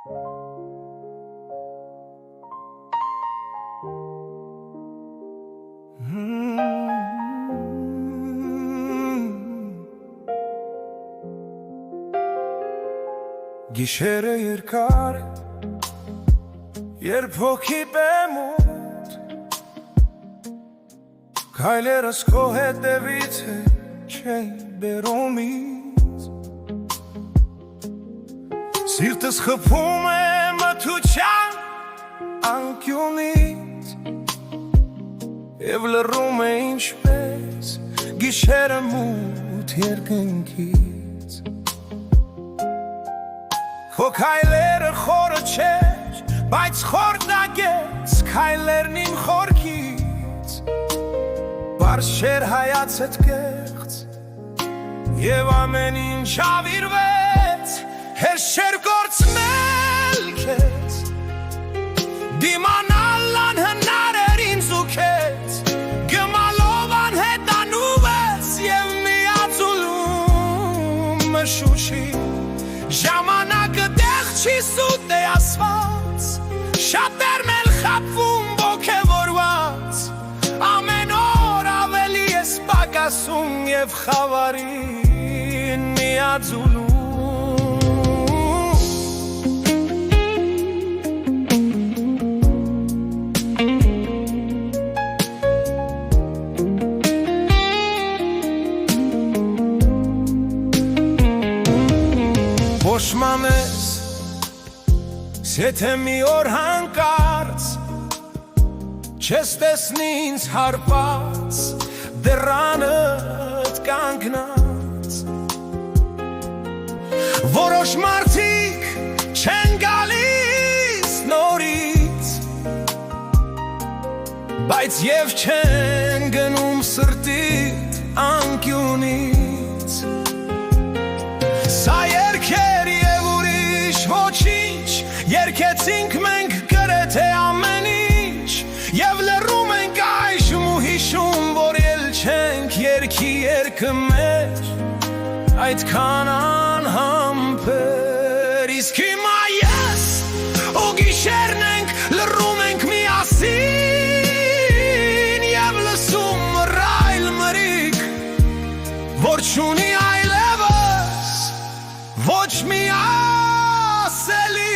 Գիշերը երկար է, երբ հոգի բեմուտ, քայլերս քո հետևից է չեն բերում ինձ, սիրտս խփում է մթության անկյունից և լռում է ինչպես գիշերը մութ երկնքից, քո քայլերը խորը չէր, բայց խորտակեց քայլերն իմ խորքից, պարզ չէր հայացդ կեղծ, և ամեն ինչ ավիրվեց, հեշտ չէր կորցնել քեզ, դիմանալ անհնար էր ինձ ու քեզ, գմալով անհետանում ես և միացուլում մշուշի, ժամանակը տեղ չի սուտ է ասված, շատերն էլ խաբվում ոգևորված, ամեն օր ավելի ես պակասում և խավարին միաձուլում, Ոշմանես, եթե մի օր հանկարծ չես տեսնի ինձ հարված, դռանդ կանգնած, որոշ մարդիկ չեն գալիս նորից, բայց և չեն գնում սրտիդ անկյունից, սա երգեր և ուրիշ ոչինչ, երգեցինք մենք գրեթե ամեն ինչ, և լռում ենք այժմ ու հիշում, որ էլ չենք երգի երգը մեր, այդքան անհամբեր, իսկ հիմա ես ու գիշերն ենք, լռում ենք միասին, և լսում մռայլ մրիկ, որ չունի այլևս ոչ մի ասելի